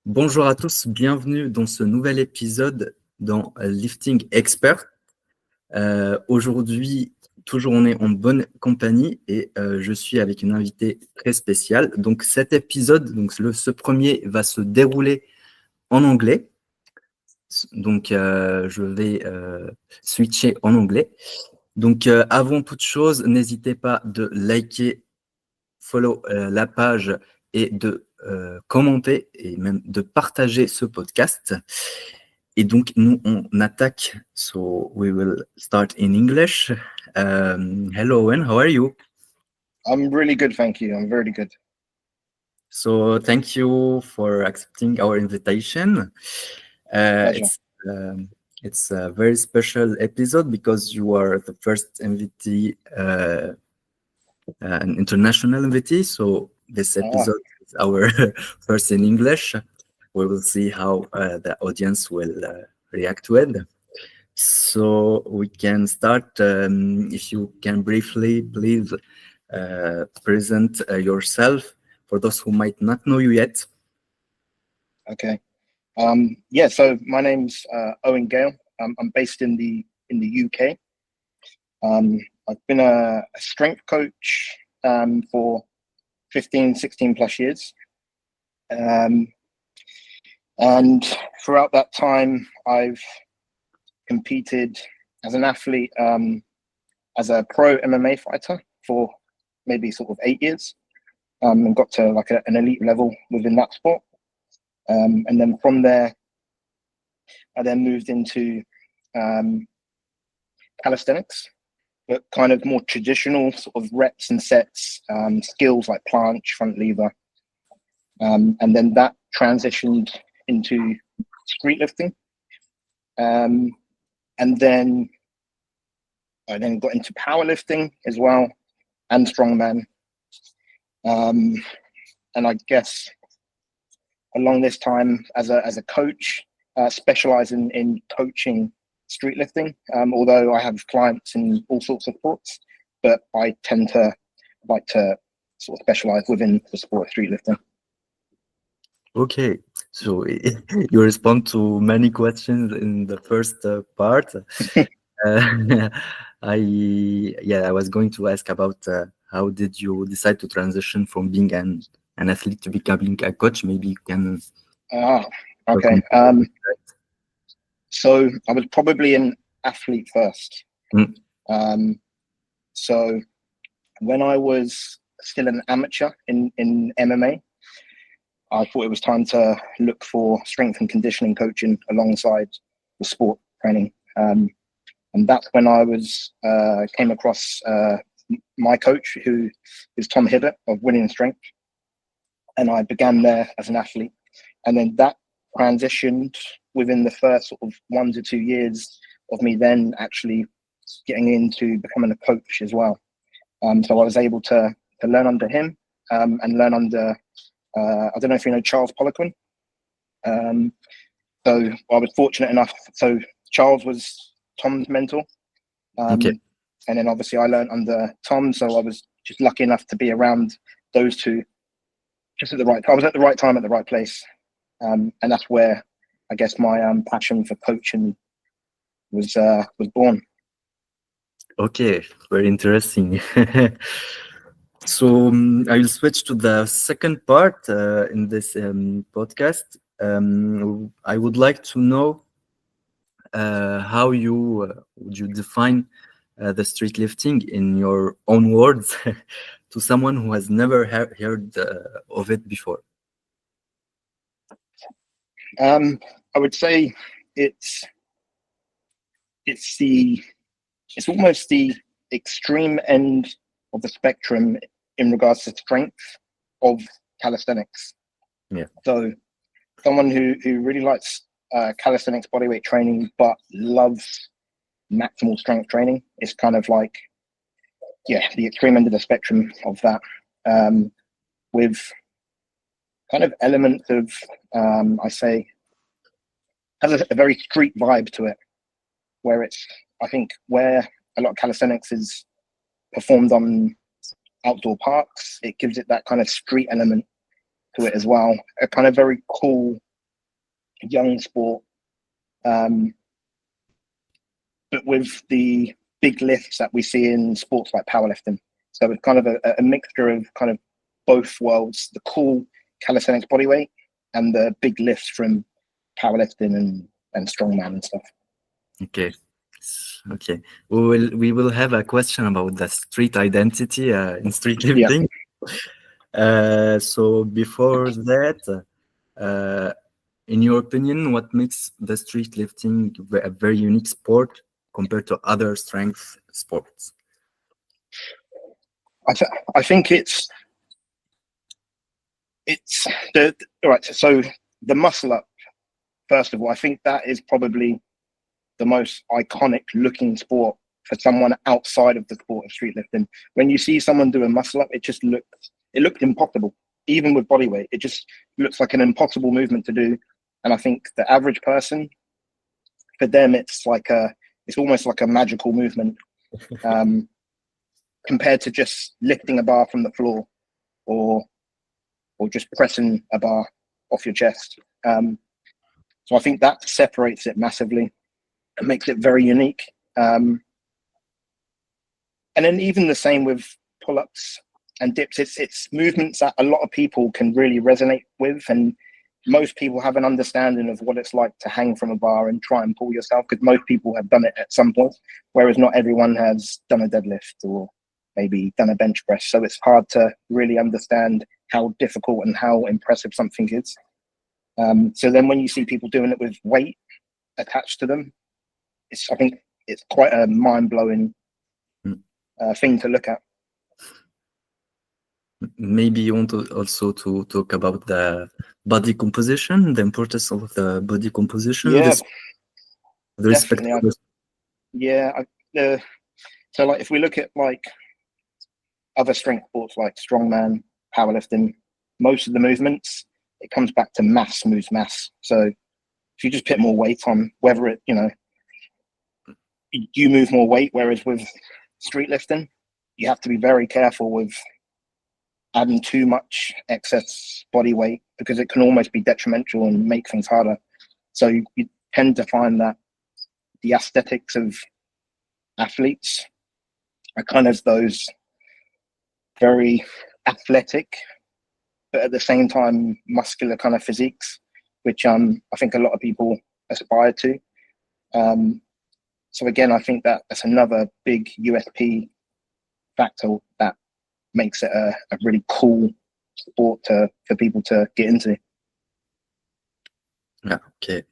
Bonjour à tous, bienvenue dans ce nouvel épisode dans Lifting Expert. Aujourd'hui, toujours on est en bonne compagnie et je suis avec une invitée très spéciale. Donc cet épisode, ce premier va se dérouler en anglais. Donc je vais switcher en anglais. Donc avant toute chose, n'hésitez pas de liker, follow la page et de commenter et même de partager ce podcast. Et donc, nous, on attaque. So, we will start in English. Hello, Owen, how are you? I'm really good, thank you. I'm very good. So, thank you for accepting our invitation. Pleasure. It's a very special episode because you are the first invitee, an international invitee. So, this episode is our first in English. We will see how the audience will react to it. So we can start. If you can briefly, please present yourself for those who might not know you yet. Okay. So my name's Owen Gayle. I'm based in the UK. I've been a strength coach for 15, 16 plus years. And throughout that time, I've competed as an athlete, as a pro MMA fighter for maybe sort of 8 years, and got to like an elite level within that sport. And then from there, I then moved into calisthenics, but kind of more traditional sort of reps and sets, skills like planche, front lever. And then that transitioned into streetlifting. And then I then got into powerlifting as well and strongman. And I guess along this time as a coach, specializing in coaching streetlifting, although I have clients in all sorts of sports, but I tend to like to sort of specialize within the sport of streetlifting. Okay, so you respond to many questions in the first part. I was going to ask about how did you decide to transition from being an athlete to becoming a coach? Maybe you can. Okay. So I was probably an athlete first. So when I was still an amateur in MMA, I thought it was time to look for strength and conditioning coaching alongside the sport training. And that's when I came across my coach, who is Tom Hibbert of Winning Strength. And I began there as an athlete. And then that transitioned within the first sort of 1 to 2 years of me then actually getting into becoming a coach as well. So I was able to learn under him and learn under, I don't know if you know Charles Poliquin. So I was fortunate enough. So Charles was Tom's mentor. Okay. And then obviously I learned under Tom. So I was just lucky enough to be around those two just at the right time. I was at the right time at the right place. And that's where I guess my passion for coaching was born. Okay, very interesting. So I will switch to the second part in this podcast. I would like to know how would you define the streetlifting in your own words to someone who has never heard of it before. I would say it's almost the extreme end of the spectrum in regards to strength of calisthenics. Yeah. So someone who really likes calisthenics bodyweight training but loves maximal strength training is kind of like the extreme end of the spectrum of that, with kind of elements of I say has a very street vibe to it, where it's I think where a lot of calisthenics is performed on outdoor parks, it gives it that kind of street element to it as well. A kind of very cool young sport, but with the big lifts that we see in sports like powerlifting. So it's kind of a mixture of kind of both worlds, the cool calisthenics bodyweight and the big lifts from powerlifting and strongman and stuff. Okay. We will have a question about the street identity in streetlifting. So before that, in your opinion, what makes the streetlifting a very unique sport compared to other strength sports? I think it's the right. So the muscle up, first of all, I think that is probably the most iconic looking sport for someone outside of the sport of streetlifting. When you see someone do a muscle up, it looked impossible. Even with body weight, it just looks like an impossible movement to do. And I think the average person, for them, it's almost like a magical movement compared to just lifting a bar from the floor or just pressing a bar off your chest. So I think that separates it massively. It makes it very unique. And then even the same with pull-ups and dips, it's movements that a lot of people can really resonate with, and most people have an understanding of what it's like to hang from a bar and try and pull yourself, because most people have done it at some point, whereas not everyone has done a deadlift or maybe done a bench press. So it's hard to really understand how difficult and how impressive something is. So then when you see people doing it with weight attached to them, I think it's quite a mind-blowing thing to look at. Maybe you want to also to talk about the body composition, the importance of the body composition. Yeah, definitely. So like if we look at like other strength sports like strongman, powerlifting, most of the movements, it comes back to mass moves mass. So if you just put more weight on, whether it, you move more weight, whereas with streetlifting, you have to be very careful with adding too much excess body weight, because it can almost be detrimental and make things harder. So you tend to find that the aesthetics of athletes are kind of those very athletic, but at the same time muscular kind of physiques, which I think a lot of people aspire to. So again, I think that's another big USP factor that makes it a really cool sport for people to get into. Yeah, okay.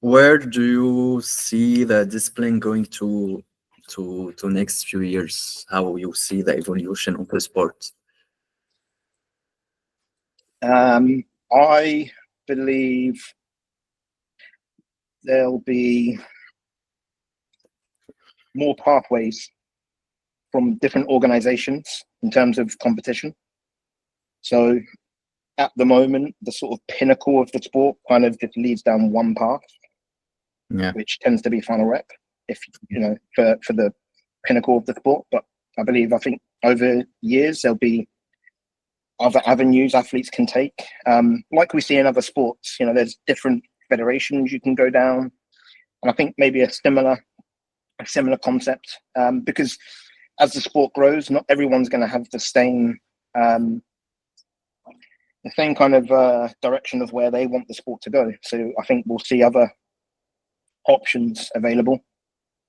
Where do you see the discipline going to next few years? How you see the evolution of the sport? I believe there'll be more pathways from different organizations in terms of competition. So at the moment, the sort of pinnacle of the sport kind of just leads down one path, which tends to be final rep, for the pinnacle of the sport. But I think over years, there'll be other avenues athletes can take. Like we see in other sports, there's different federations you can go down. And I think maybe a similar concept, because as the sport grows, not everyone's going to have the same kind of direction of where they want the sport to go. So I think we'll see other options available.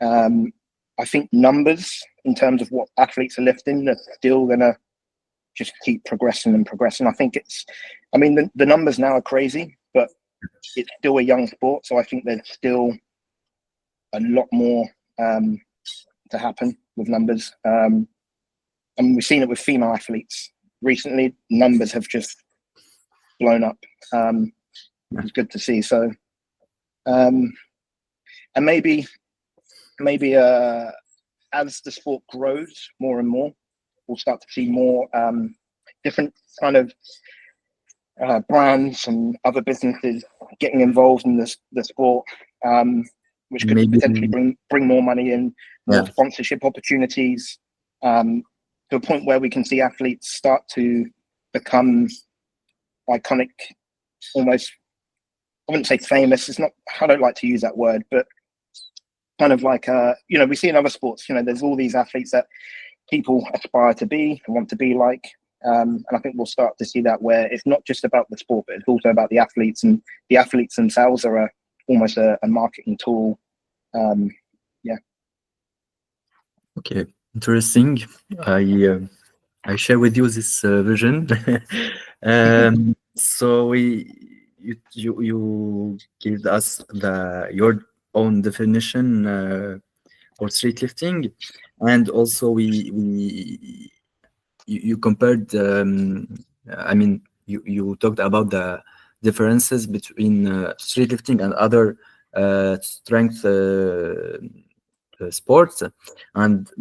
I think numbers in terms of what athletes are lifting are still going to just keep progressing and progressing. I think the numbers now are crazy, but it's still a young sport. So I think there's still a lot more to happen with numbers. And we've seen it with female athletes recently. Numbers have just blown up. It's good to see. So, and maybe as the sport grows more and more, we'll start to see more different kind of brands and other businesses getting involved in the sport, which could potentially bring more money in, more sponsorship opportunities, to a point where we can see athletes start to become iconic, almost, I wouldn't say famous, it's not, I don't like to use that word, but kind of like, you know, we see in other sports, you know, there's all these athletes that people aspire to be and want to be like. And I think we'll start to see that, where it's not just about the sport, but it's also about the athletes, and the athletes themselves are almost a marketing tool. Yeah. Okay, interesting. I share with you this vision. So you give us your own definition for streetlifting, and also you compared. I mean, you talked about the differences between streetlifting and other strength sports, and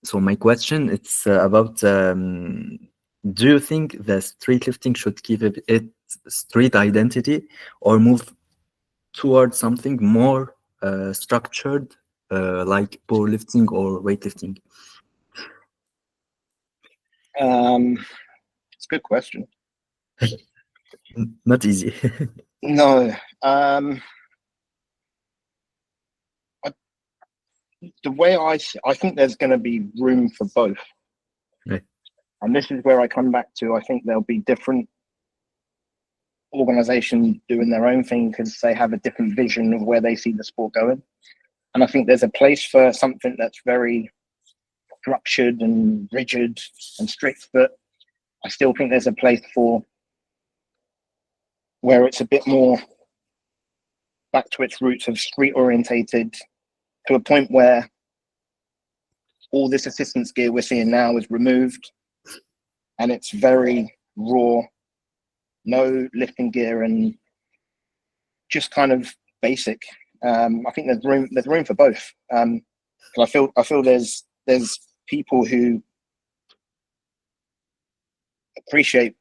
so my question it's about do you think that streetlifting should keep its street identity or move towards something more structured like powerlifting or weightlifting? It's a good question. Not easy. No. The way I think there's going to be room for both. Right. And this is where I come back to, I think there'll be different organizations doing their own thing because they have a different vision of where they see the sport going. And I think there's a place for something that's very structured and rigid and strict, but I still think there's a place for where it's a bit more back to its roots of street orientated, to a point where all this assistance gear we're seeing now is removed and it's very raw, no lifting gear and just kind of basic. I think there's room for both. I feel there's people who appreciate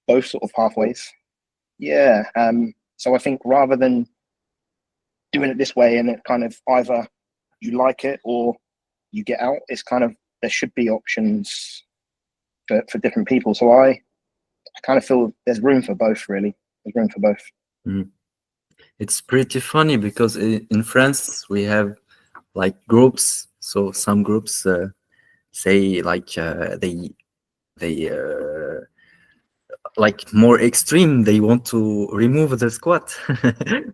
both sort of pathways. Yeah. So I think rather than doing it this way and it kind of either you like it or you get out, it's kind of, there should be options for different people. So I kind of feel there's room for both, really. There's room for both. Mm. It's pretty funny because in France we have like groups. So some groups say like they like more extreme. They want to remove the squat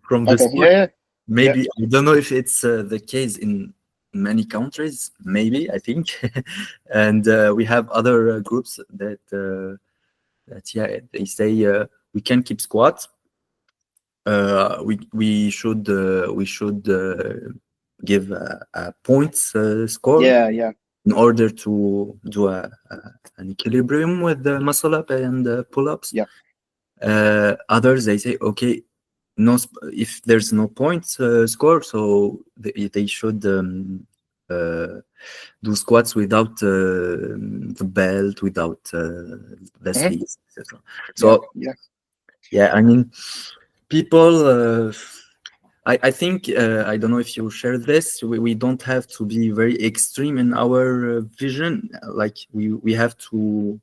from the sport. Yeah. Maybe I don't know if it's the case in many countries. Maybe I think, and we have other groups that they say we can keep squats. We should give a points score. Yeah. In order to do an equilibrium with the muscle up and pull-ups. Yeah. Others they say okay, if there's no points score, so they should do squats without the belt, without the sleeves, etc. So yeah, I mean, people. I think I don't know if you share this. We don't have to be very extreme in our vision. Like we have to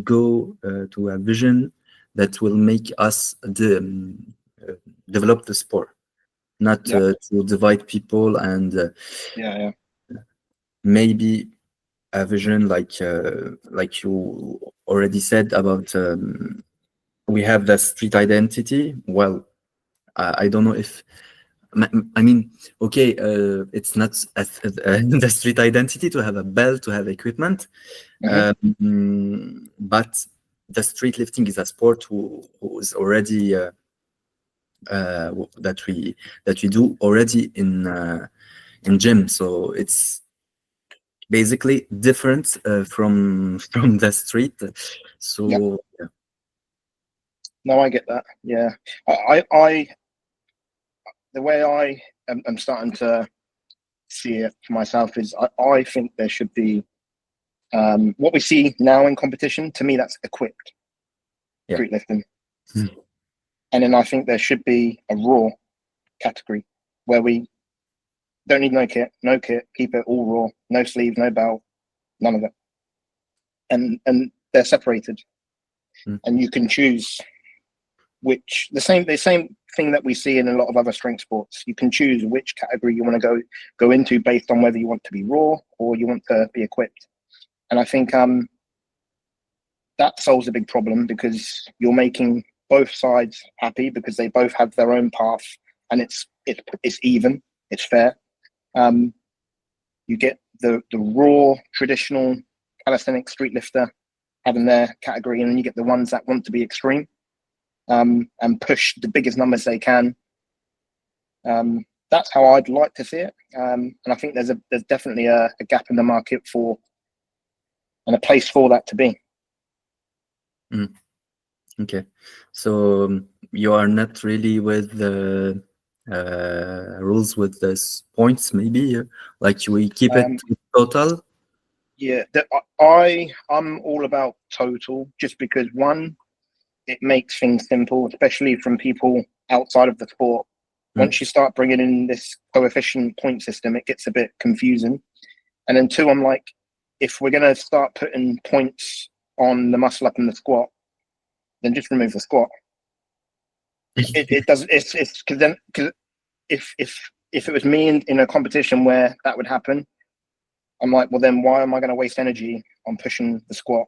go to a vision that will make us develop the sport, not to divide people and maybe a vision like you already said about we have the street identity. Well, I don't know if I mean, okay, it's not the street identity to have a belt, to have equipment, but the street lifting is a sport who is already that we do already in gym. So it's basically different from the street. So yeah. No, I get that. Yeah, I the way I am starting to see it for myself is I think there should be what we see now in competition. To me, that's equipped street lifting. And then I think there should be a raw category where we don't need no kit, keep it all raw, no sleeves, no belt, none of it. And they're separated. and you can choose which the same thing that we see in a lot of other strength sports. You can choose which category you want to go into based on whether you want to be raw or you want to be equipped. And I think that solves a big problem, because you're making both sides happy because they both have their own path, and it's even, it's fair. You get the raw traditional calisthenic street lifter having their category, and then you get the ones that want to be extreme and push the biggest numbers they can. That's how I'd like to see it, and I think there's definitely a gap in the market for, and a place for that to be. Okay, so you are not really with the rules with this points, maybe like we keep it total. Yeah, I'm all about total, just because one, it makes things simple, especially from people outside of the sport. Once you start bringing in this coefficient point system, it gets a bit confusing. And then two, I'm like, if we're going to start putting points on the muscle up and the squat, then just remove the squat. It does. It's because if it was me in a competition where that would happen, I'm like, well, then why am I going to waste energy on pushing the squat?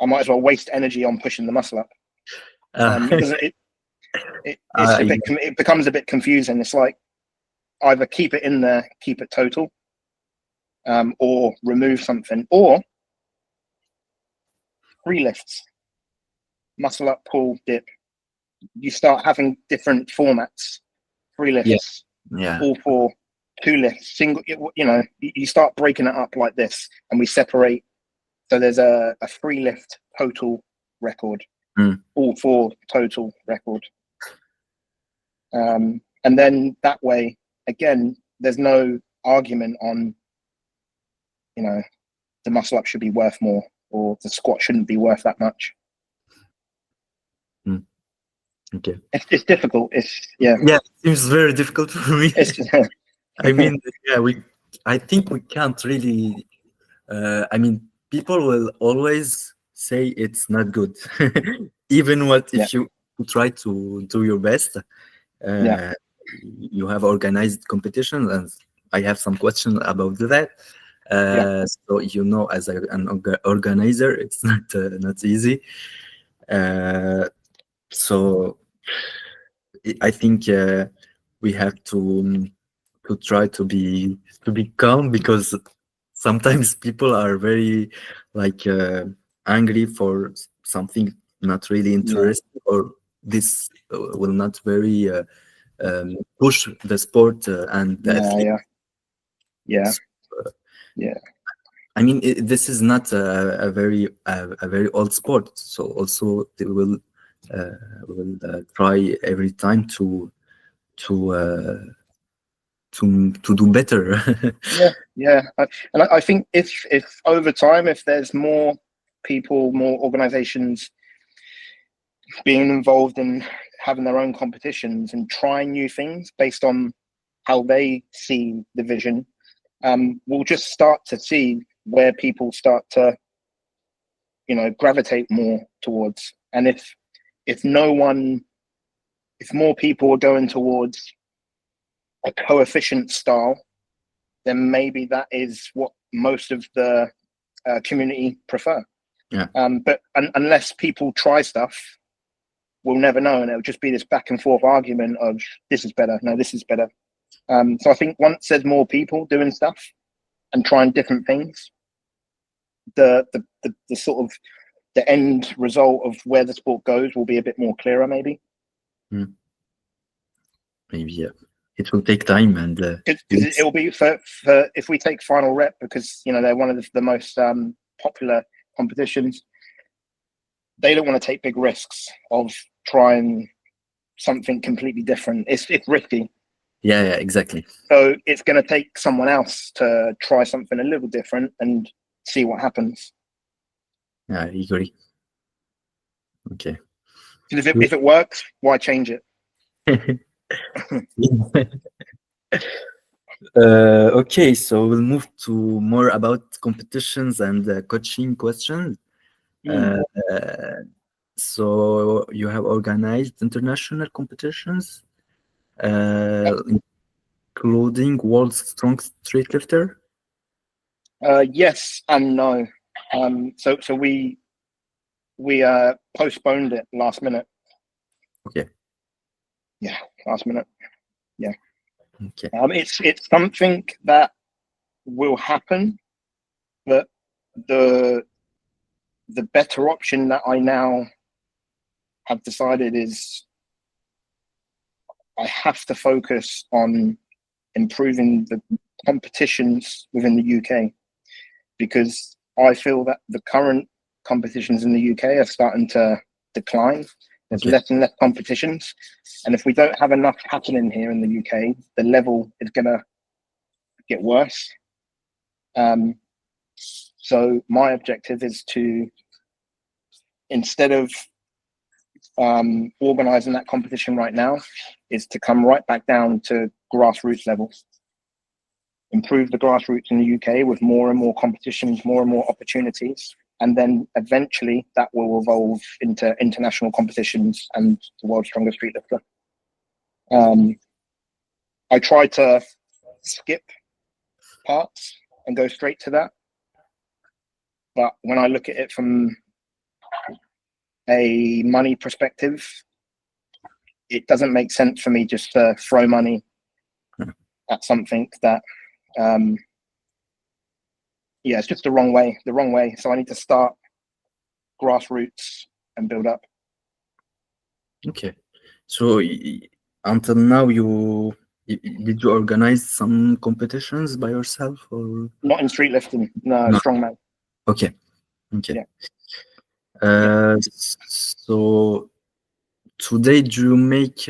I might as well waste energy on pushing the muscle up. It becomes a bit confusing. It's like either keep it in there, keep it total, or remove something, or free lifts, muscle up, pull, dip. You start having different formats, free lifts, all for two lifts, single. You start breaking it up like this, and we separate. So there's a free lift total record, all for total record, and then that way, again, there's no argument on, the muscle up should be worth more, or the squat shouldn't be worth that much. Okay, it's difficult. It seems very difficult for me. I mean, I think we can't really. People will always say it's not good, even if you try to do your best. You have organized competitions, and I have some questions about that. So as an organizer, it's not easy. So I think we have to try to be calm, because sometimes people are very angry for something not really interesting, or this will not very push the sport and the athlete. I mean, this is not a very old sport, so also they will try every time to do better. And I think if over time, if there's more people, more organizations being involved in having their own competitions and trying new things based on how they see the vision, we'll just start to see where people start to gravitate more towards. And if more people are going towards a coefficient style, then maybe that is what most of the community prefer. But unless people try stuff, we'll never know, and it'll just be this back and forth argument of this is better, no, this is better. So I think once there's more people doing stuff and trying different things, the sort of the end result of where the sport goes will be a bit more clearer, maybe. Maybe it will take time, and it will be for if we take final rep, because they're one of the most popular competitions. They don't want to take big risks of trying something completely different. It's risky. Yeah, exactly. So it's going to take someone else to try something a little different and see what happens. Yeah, I agree. Okay. If it works, why change it? Okay, so we'll move to more about competitions and coaching questions. So you have organized international competitions, including World's Strongest Streetlifter. Yes and no. So we postponed it last minute. Okay. Yeah, last minute. Yeah. Okay. It's something that will happen, but the better option that I now have decided is I have to focus on improving the competitions within the UK, because I feel that the current competitions in the UK are starting to decline. There's less and less competitions, and if we don't have enough happening here in the UK, the level is gonna get worse. So my objective is to, instead of organizing that competition right now, is to come right back down to grassroots level, improve the grassroots in the UK with more and more competitions, more and more opportunities, and then eventually that will evolve into international competitions and the world's strongest streetlifter. I try to skip parts and go straight to that, but when I look at it from a money perspective, it doesn't make sense for me just to throw money at something that it's just the wrong way. So I need to start grassroots and build up. Okay. So until now, did you organize some competitions by yourself, or not in streetlifting? No. Strongman. Okay. Yeah. So today, do you make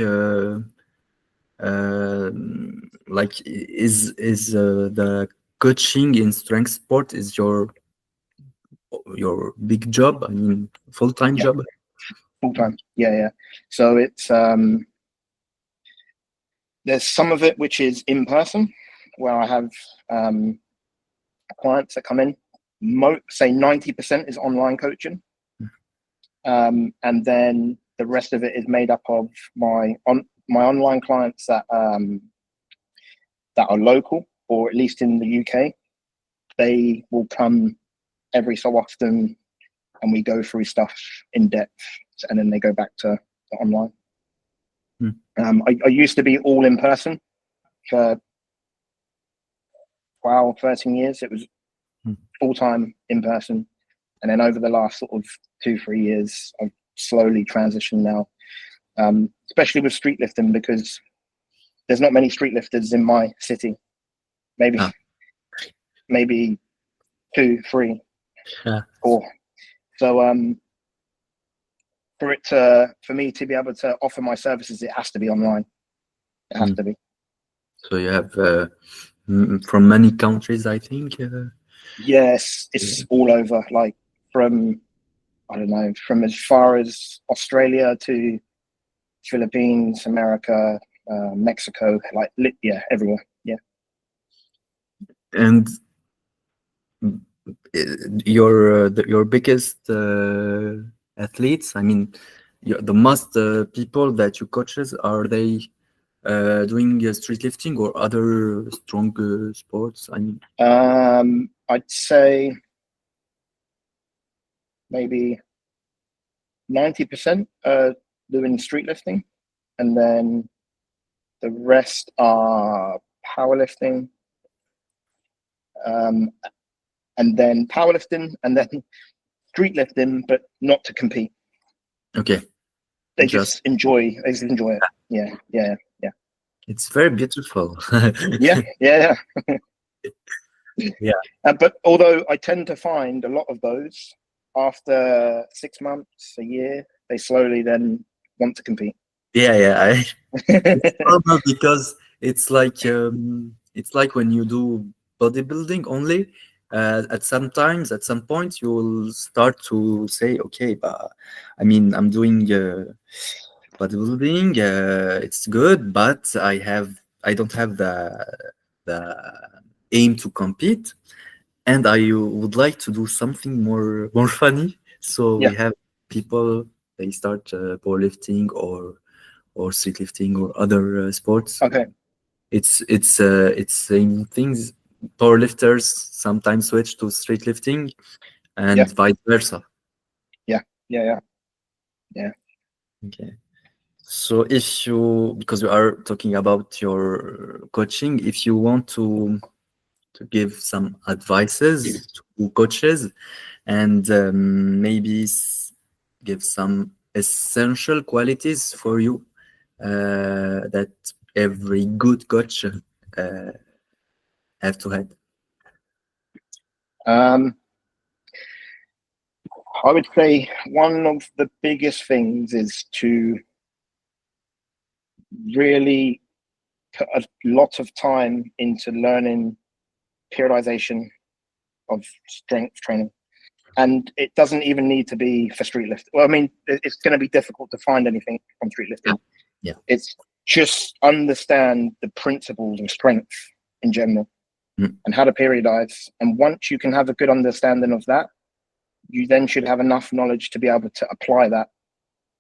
like is the coaching in strength sport is your big job? I mean, full-time job? Full-time. Yeah. So it's there's some of it which is in person, where I have clients that come in. Say 90% is online coaching, and then the rest of it is made up of my online clients that are local, or at least in the UK. They will come every so often, and we go through stuff in depth, and then they go back to online. I used to be all in person for 12, 13 years. It was full-time in person, and then over the last sort of 2-3 years, I've slowly transitioned now, especially with streetlifting, because there's not many streetlifters in my city. Maybe 2, 3, 4. So for me to be able to offer my services, it has to be online. It has to be. So you have from many countries, I think. Yes, it's all over. Like from as far as Australia to Philippines, America, Mexico, everywhere. Yeah. And your biggest athletes, I mean, the most people that you coaches, are they doing streetlifting or other strong sports? I mean, I'd say maybe 90% doing streetlifting, and then the rest are powerlifting, and then powerlifting, and then streetlifting, but not to compete. Okay. They just enjoy it. Yeah. It's very beautiful. Yeah. Yeah. But although I tend to find a lot of those, after 6 months, a year, they slowly then want to compete. Yeah. It's normal, because it's like when you do bodybuilding only. At some point, you will start to say, okay, but I mean, I'm doing bodybuilding. It's good, but I don't have the aim to compete, and I would like to do something more funny, So Yeah. we have people, they start powerlifting or streetlifting or other sports. Okay. It's same things. Powerlifters sometimes switch to streetlifting and Yeah. vice versa. Yeah. Okay. So if you, because we are talking about your coaching, if you want to give some advices to coaches and maybe give some essential qualities for you that every good coach have to have. I would say one of the biggest things is to really put a lot of time into learning periodization of strength training. And it doesn't even need to be for streetlifting. Well, I mean, it's going to be difficult to find anything from streetlifting. Yeah. It's just understand the principles of strength in general and how to periodize. And once you can have a good understanding of that, you then should have enough knowledge to be able to apply that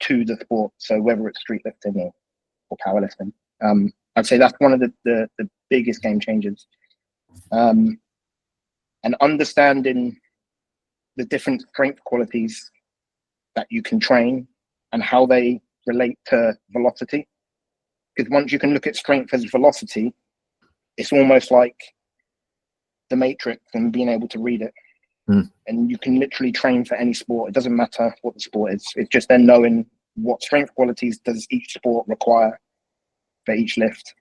to the sport. So whether it's streetlifting or powerlifting, I'd say that's one of the biggest game changers. And understanding the different strength qualities that you can train and how they relate to velocity. Because once you can look at strength as velocity, it's almost like the Matrix and being able to read it. And you can literally train for any sport. It doesn't matter what the sport is. It's just then knowing what strength qualities does each sport require for each lift.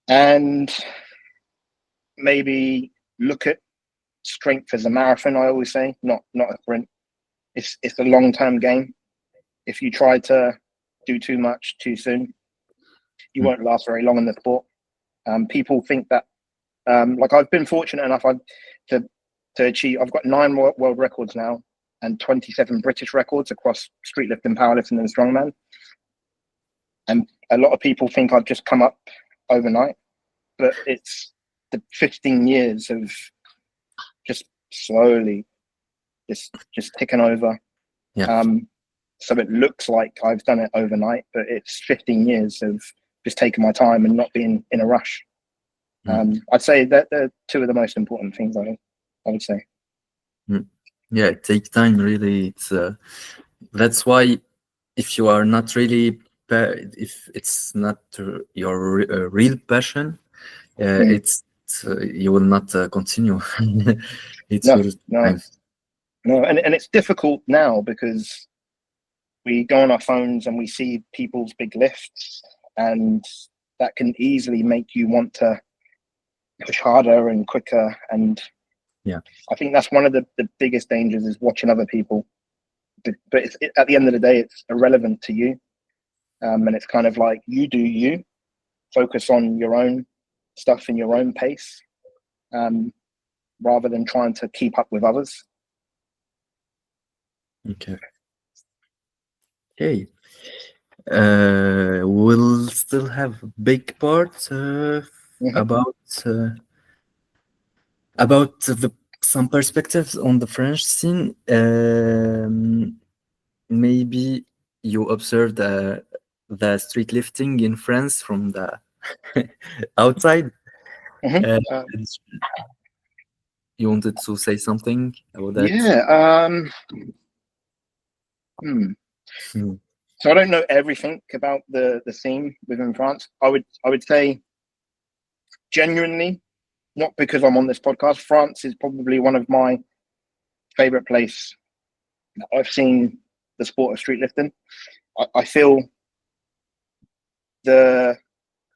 And maybe look at strength as a marathon, I always say, not a sprint. It's a long-term game. If you try to do too much too soon, you won't last very long in the sport. People think that, like I've been fortunate enough to achieve, I've got 9 world records now and 27 British records across streetlifting, powerlifting and strongman. And a lot of people think I've just come up overnight, but it's the 15 years of just slowly just ticking over. Yeah. So it looks like I've done it overnight, but it's 15 years of just taking my time and not being in a rush. I'd say that they're 2 of the most important things, I would say. Yeah, it takes time, really. It's that's why if you are not really, if it's not your real passion, it's you will not continue. No, and it's difficult now because we go on our phones and we see people's big lifts, and that can easily make you want to push harder and quicker. And I think that's one of the biggest dangers, is watching other people. But at the end of the day, it's irrelevant to you. And it's kind of like, you do you, focus on your own stuff in your own pace, rather than trying to keep up with others. Okay. We'll still have big parts about some perspectives on the French scene. Maybe you observed the streetlifting in France from the outside. You wanted to say something about that? So I don't know everything about the scene within France. I would say, genuinely, not because I'm on this podcast, France is probably one of my favorite places that I've seen the sport of streetlifting. I feel the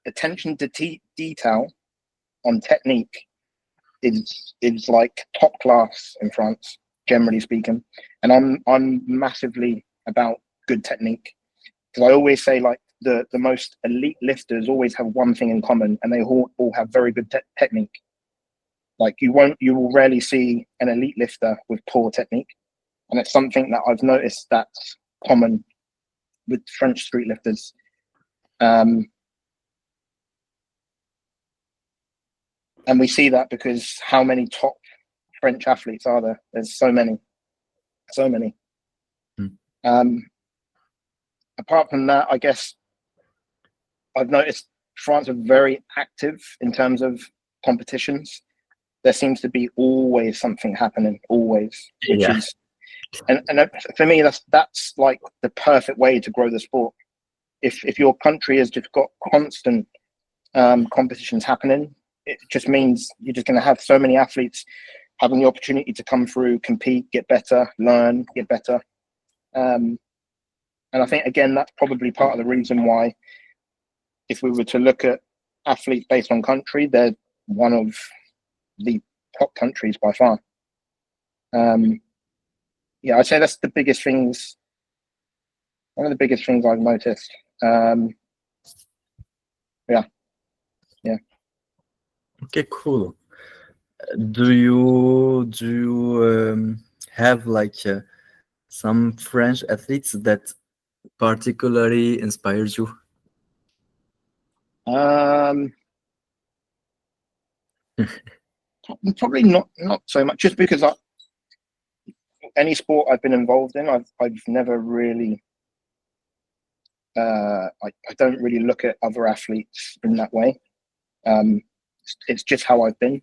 attention to detail on technique is like top class in France, generally speaking. And I'm massively about good technique, because I always say, like, the most elite lifters always have one thing in common, and they all have very good technique. Like, you will rarely see an elite lifter with poor technique, and it's something that I've noticed that's common with French street lifters. And we see that because how many top French athletes, are there? There's so many. Apart from that, I guess I've noticed France are very active in terms of competitions. There seems to be always something happening, always, which is, and for me, that's like the perfect way to grow the sport. If your country has just got constant competitions happening, it just means you're just going to have so many athletes having the opportunity to come through, compete, get better, learn, get better. And I think, again, that's probably part of the reason why, if we were to look at athletes based on country, they're one of the top countries by far. Yeah, I'd say that's the biggest things, one of the biggest things I've noticed. Yeah. Okay, cool. Do you have like some French athletes that particularly inspires you? Probably not so much, just because any sport I've been involved in, I've never really I don't really look at other athletes in that way. It's just how I've been.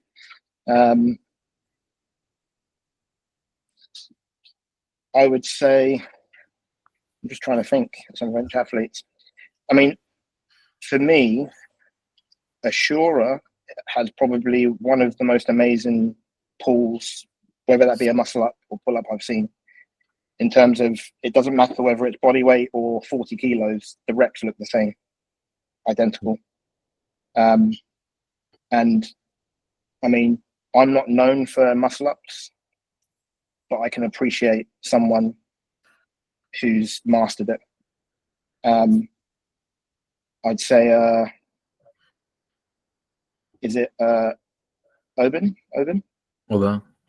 I would say, I'm just trying to think of some French athletes. I mean, for me, Ashura has probably one of the most amazing pulls, whether that be a muscle up or pull up, I've seen. In terms of, it doesn't matter whether it's body weight or 40 kilos, the reps look the same, identical. And I mean, I'm not known for muscle ups, but I can appreciate someone who's mastered it. I'd say, is it Owen? Owen,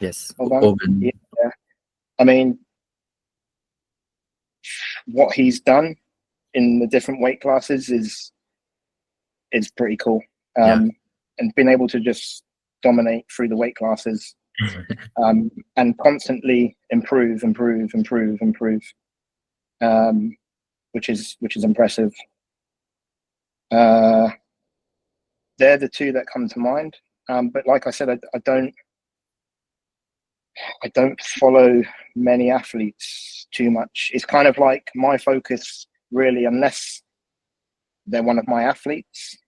yes. Owen. Yeah. I mean, what he's done in the different weight classes is pretty cool. And being able to just dominate through the weight classes and constantly improve, which is impressive. They're the two that come to mind. But like I said, I don't follow many athletes too much. It's kind of like my focus, really, unless they're one of my athletes,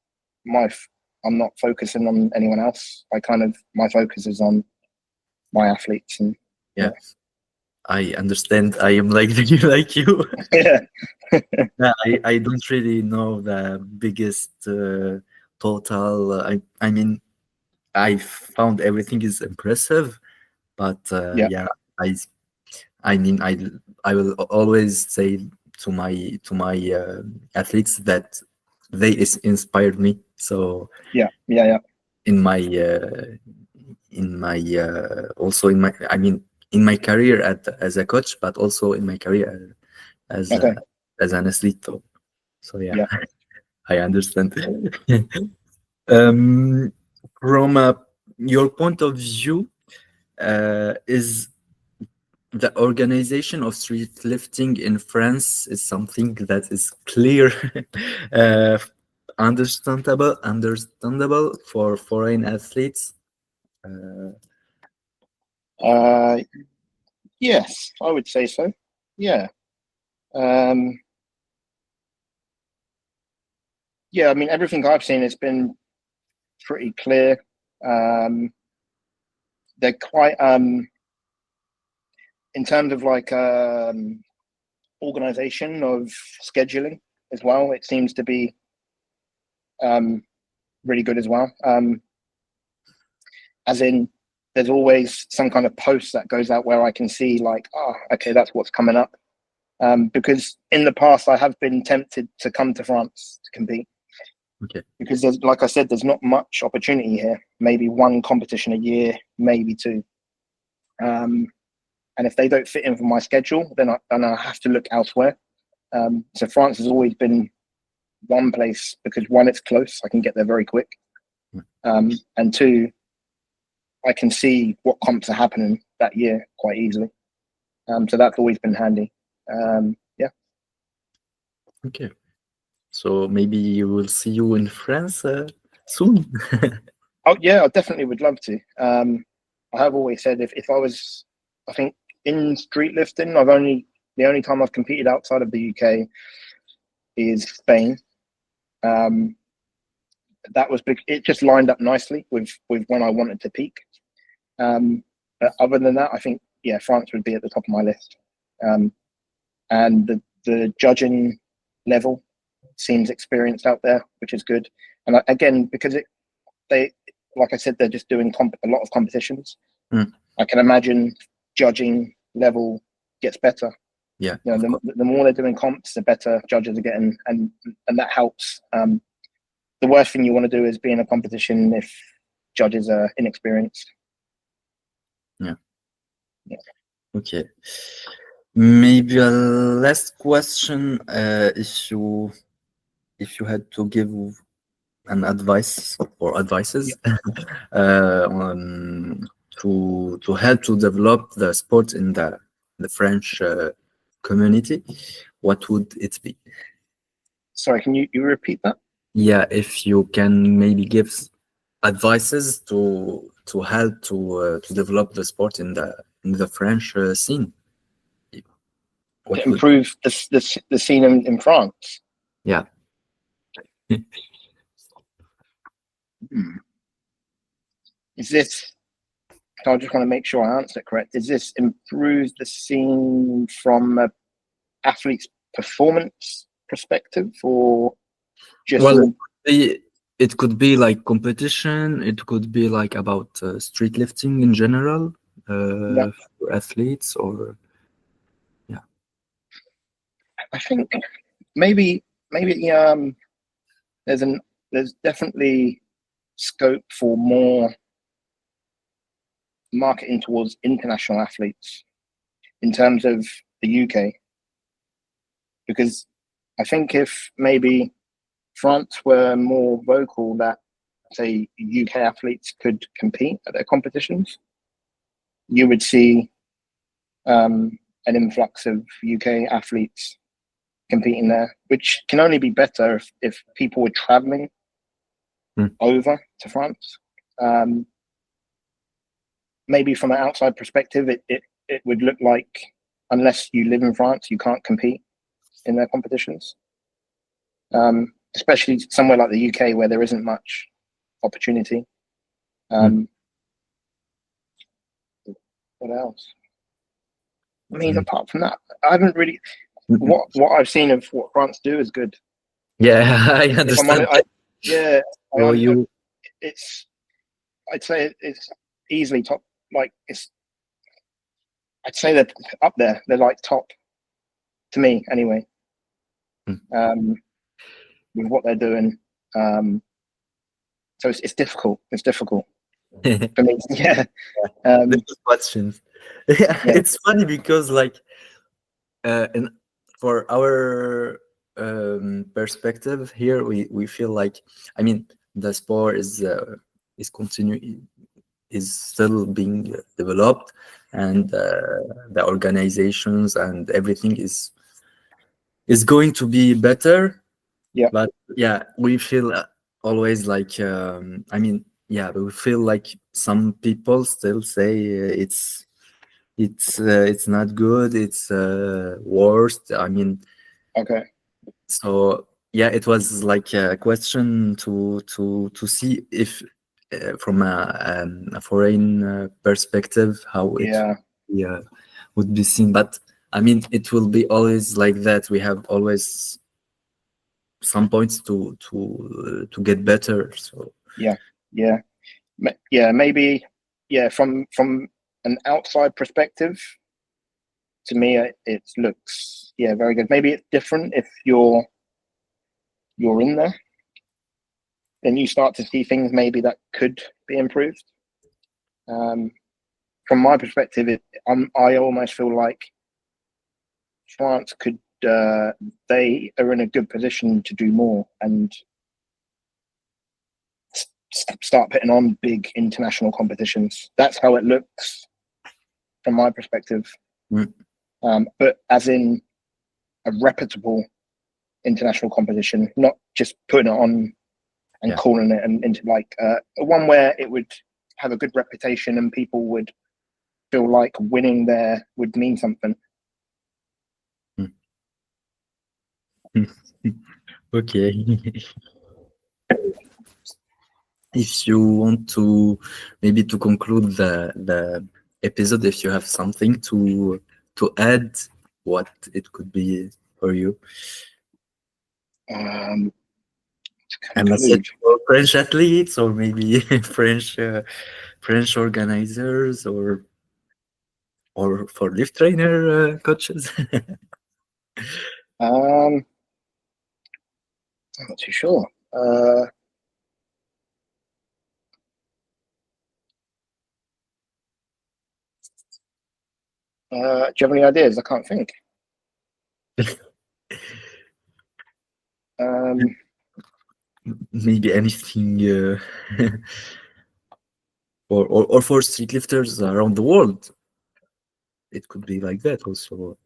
I'm not focusing on anyone else. My focus is on my athletes. And I understand. I am like you. yeah. I don't really know the biggest total. I mean, I found everything is impressive, but I mean, I will always say to my athletes that they inspired me. So in my also in my, I mean, in my career as a coach, but also in my career as an athlete. So I understand. From your point of view, is the organization of street lifting in France is something that is clear, understandable for foreign athletes? Yes, I would say so. Yeah. I mean, everything I've seen has been pretty clear. They're quite, in terms of like organization of scheduling as well, it seems to be really good as well. As in, there's always some kind of post that goes out where I can see like, okay, that's what's coming up. Because in the past, I have been tempted to come to France to compete. Okay. Because there's, like I said, there's not much opportunity here. Maybe one competition a year, maybe two. And if they don't fit in for my schedule, then I have to look elsewhere. So France has always been one place because one, it's close. I can get there very quick. And two, I can see what comps are happening that year quite easily. So that's always been handy. Yeah. Okay. So maybe we'll see you in France soon. Oh yeah, I definitely would love to. I have always said if I was, I think in streetlifting, the only time I've competed outside of the UK is Spain. That was big. It just lined up nicely with when I wanted to peak. But other than that, I think France would be at the top of my list. And the judging level seems experienced out there, which is good. And again, because they, like I said, they're just doing a lot of competitions. I can imagine judging level gets better. Yeah. You know, the more they're doing comps, the better judges are getting, and that helps. The worst thing you want to do is be in a competition if judges are inexperienced. Yeah. Okay. Maybe a last question. If you had to give an advice or advices to help to develop the sport in the French community, what would it be? Sorry, can you repeat that? Yeah, if you can maybe give advices to help to develop the sport in the French scene. To improve the scene in France. Yeah. Is this? I just want to make sure I answer it correct. Is this improve the scene from an athlete's performance perspective, or just? Well, it could be like competition. It could be like about streetlifting in general for athletes, or I think maybe there's definitely scope for more marketing towards international athletes in terms of the UK, because I think if maybe France were more vocal that, say, UK athletes could compete at their competitions, you would see an influx of UK athletes competing there, which can only be better if people were traveling over to France. Maybe from an outside perspective, it would look like, unless you live in France, you can't compete in their competitions. Especially somewhere like the UK where there isn't much opportunity. What else? I mean, apart from that, I haven't really. What I've seen of what France do is good. Yeah, I understand. I'd say it's easily top. Like I'd say they're up there. They're like top to me, anyway. With what they're doing, so it's difficult. It's difficult for me. Yeah. Questions. Yeah, it's funny because like, for our perspective here, we feel like, I mean, the sport is still being developed, and the organizations and everything is going to be better. Yeah. But yeah, we feel always like, I mean, yeah, we feel like some people still say it's not good, it's worst. I mean, okay. So yeah, it was like a question to see if from a foreign perspective how it would be seen. But I mean, it will be always like that. We have always some points to get better. So maybe from an outside perspective, to me it looks very good. Maybe it's different if you're in there, then you start to see things maybe that could be improved. From my perspective, I almost feel like France could they are in a good position to do more and start putting on big international competitions. That's how it looks from my perspective. But as in a reputable international competition, not just putting it on and calling it and into like one where it would have a good reputation and people would feel like winning there would mean something. Okay. If you want to maybe to conclude the episode, if you have something to add, what it could be for you. A message for French athletes, or maybe French organizers, or for lift trainer coaches. I'm not too sure. Do you have any ideas? I can't think. Maybe anything, or for streetlifters around the world. It could be like that also.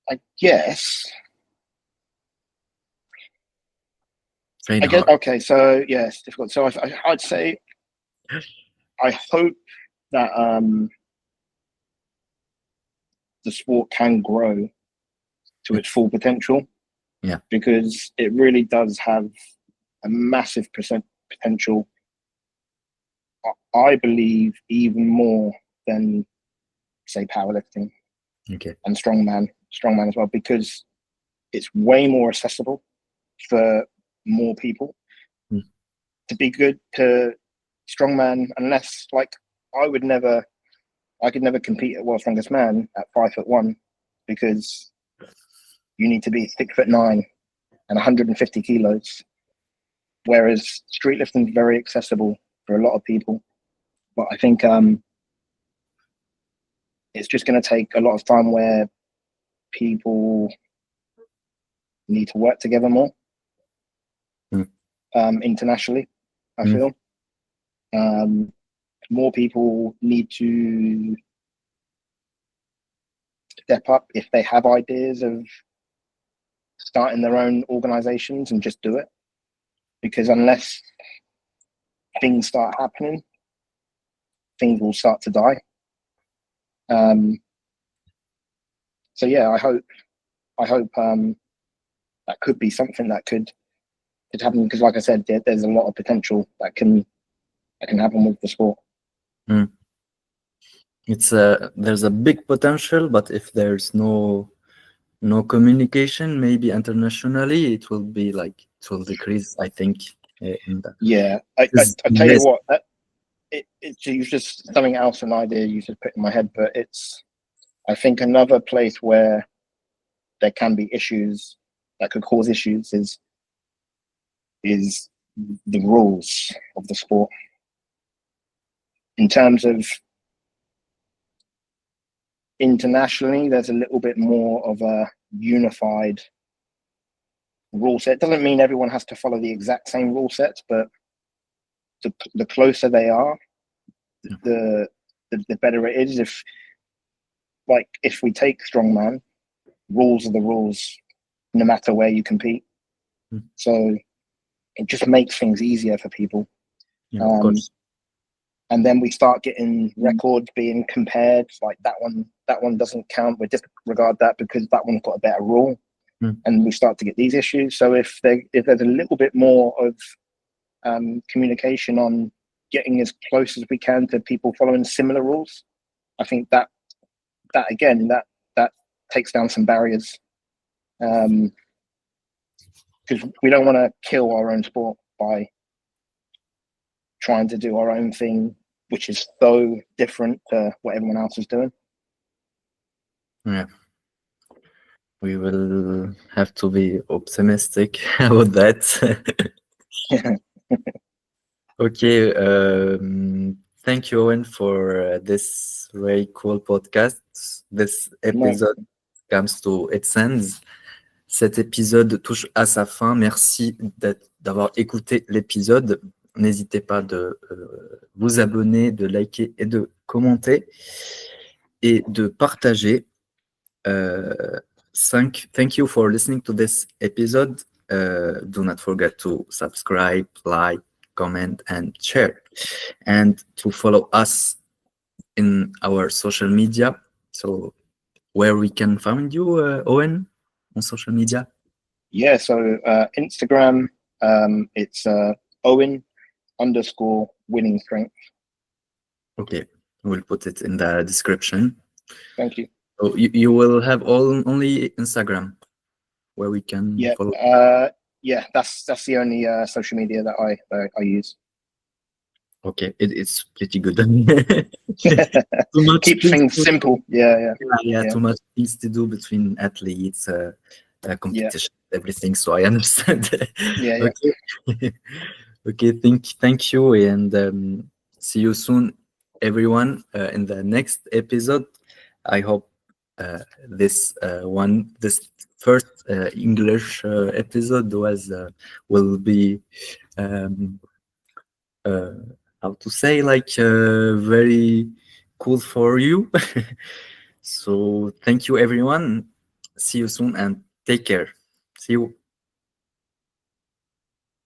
I guess. Train guess. hard. Okay, so yeah, it's difficult. So I'd say I hope that the sport can grow to its full potential. Yeah. Because it really does have a massive potential. I believe even more than, say, powerlifting. Okay. And strongman as well, because it's way more accessible for more people. To be good to strongman, unless like I could never compete at World's Strongest Man at 5'1", because you need to be 6'9" and 150 kilos. Whereas streetlifting is very accessible for a lot of people. But I think it's just going to take a lot of time where people need to work together more internationally, I feel. More people need to step up if they have ideas of starting their own organizations and just do it. Because unless things start happening, things will start to die. So yeah, I hope that could be something that could happen, because like I said, there's a lot of potential that can happen with the sport. It's there's a big potential, but if there's no communication, maybe internationally, it will decrease, I think. Yeah, I tell you what, it's just something else, an idea you just put in my head, but it's, I think another place where there can be issues that could cause issues is the rules of the sport. In terms of internationally, there's a little bit more of a unified rule set. It doesn't mean everyone has to follow the exact same rule sets, but the closer they are, the better it is. If we take strongman, rules are the rules, no matter where you compete. So it just makes things easier for people. Yeah, of course. And then we start getting records being compared, like that one doesn't count, we disregard that because that one's got a better rule. And we start to get these issues. So if there's a little bit more of communication on getting as close as we can to people following similar rules, I think that again takes down some barriers, because we don't want to kill our own sport by trying to do our own thing, which is so different to what everyone else is doing. Yeah, we will have to be optimistic about that. Okay, thank you, Owen, for this very cool podcast. This episode comes to its end. Cet épisode touche à sa fin. Merci d'avoir écouté l'épisode. N'hésitez pas de vous abonner, de liker et de commenter et de partager. Thank you for listening to this episode. Do not forget to subscribe, like, comment, and share, and to follow us in our social media. So, where we can find you, Owen, on social media? Yeah, so Instagram, it's Owen_winning strength. Okay, we'll put it in the description. Thank you. So you will have only Instagram where we can follow. Yeah, that's the only social media that I use. Okay, it's pretty good. Keep things simple. Yeah. Too much things to do between athletes, competition, everything. So I understand. Yeah. Okay. Okay. Thank you, and see you soon, everyone, in the next episode. I hope this first English episode will be how to say, like, very cool for you. So thank you, everyone. See you soon and take care. See you.